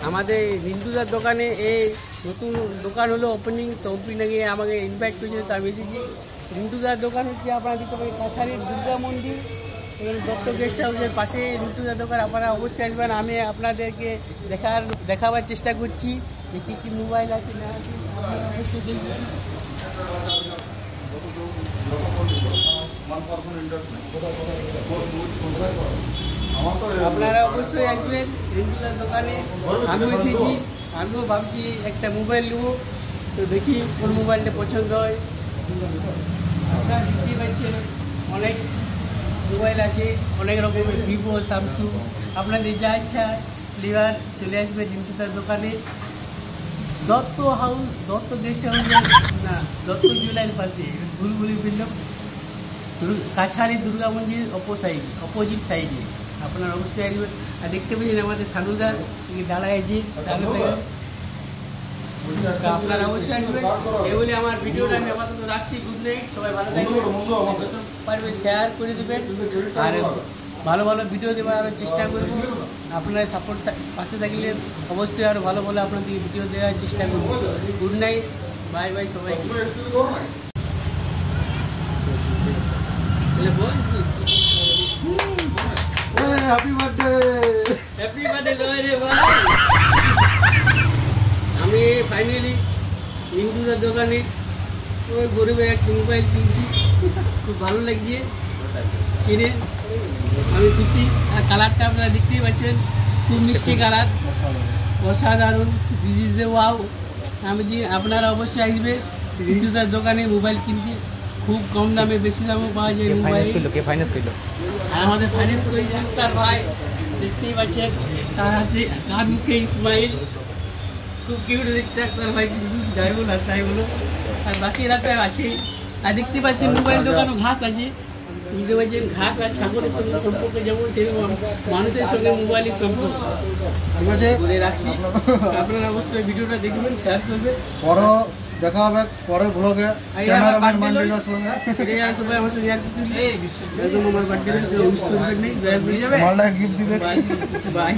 আমাদের রিন্টুদার দোকানে এই নতুন দোকান হলো ওপেনিং, তো ওপেনিংয়ে আমাকে ইনভাইট করেছিল, তো আমি এসেছি। রিন্টুদার দোকান হচ্ছে আপনারা দেখতে পাবেন কাছাড়ির দুর্গা মন্দির, এখানে দত্ত গেস্ট হাউসের পাশে রিন্টুদার দোকান। আপনারা অবশ্যই আসবেন। আমি আপনাদেরকে দেখাবার চেষ্টা করছি যে কী কী মোবাইল আছে না আছে, আপনারা অবশ্যই দেখবেন। আপনারা অবশ্যই আসবেন রিন্টুদার দোকানে। আমিও এসেছি, আমিও ভাবছি একটা মোবাইল নেবো, তো দেখি কোন মোবাইলটা পছন্দ হয়। আপনারা দেখতেই পাচ্ছেন অনেক মোবাইল আছে, অনেক রকমের ভিভো, স্যামসুং। আপনাদের যা ইচ্ছা লিভার চলে আসবে রিন্টুদার দোকানে। Dutta house, Dutta guest house না, দত্ত জুয়েলারির পাশে, ভুলভুলি বিল্ডং, কাছাড়ি দুর্গা মন্দির অপোজিট সাইডে। আপনারা অবশ্যই আসবেন। আর দেখতে পেয়েছেন আমাদের সানুদার দাঁড়ায় আছে, আপনারা অবশ্যই আসবেন। এই বলে আমার ভিডিওটা আমি আপাতত রাখছি। গুড নাইট, সবাই ভালো থাকবেন, যত পারবে শেয়ার করে দেবেন, আর ভালো ভালো ভিডিও দেওয়ার আরও চেষ্টা করব। আপনারা সাপোর্ট পাশে থাকলে অবশ্যই আরও ভালো ভালো আপনাদের ভিডিও দেওয়ার চেষ্টা করব। গুড নাইট, বাই বাই সবাইকে। হ্যাপি বার্থডে, হ্যাপি বার্থডে লয় রে ভাই। আমি ফাইনালি রিন্টুদার দোকানে ওই গরিবের একটা মোবাইল কিনছি, খুব ভালো লাগছে কিনে, আমি খুশি। আর কালারটা আপনারা দেখতেই পাচ্ছেন, খুব মিষ্টি কালার, অসাধারণ। This is a wow. আমি যে আপনারা অবশ্যই আসবে রিন্টুদার দোকানে মোবাইল কিনছি, খুব কম দামে, বেশি দামও পাওয়া যায় মোবাইল। আর আমাদের ফাইন্যান্স করে তার ভাই দেখতেই পাচ্ছেন, তার হাতে তার মুখে স্মাইল, খুব কিউট দেখতে তার ভাই। কিছু যাই বলো আর তাই বলো, আর বাকি রাতে আছে। আর দেখতে পাচ্ছেন মোবাইল দোকানও ঘাস আছে, বুঝতে পারছেন, ঘাস আর ছাগলের সঙ্গে সম্পর্ক যেমন, সেরকম মানুষের সঙ্গে মোবাইলের সম্পর্ক। ঠিক আছে, বলে রাখছি। আপনারা অবশ্যই ভিডিওটা দেখবেন, শেয়ার করবেন। পরে দেখা হবে পরের ব্লগে ক্যামেরাম্যান মান্ডিলার সঙ্গে। সবাই আমার সঙ্গে একদম আমার বার্থডে উইশ করবেন, নেই দয়া করে মালটা গিফট দিবে। বাই।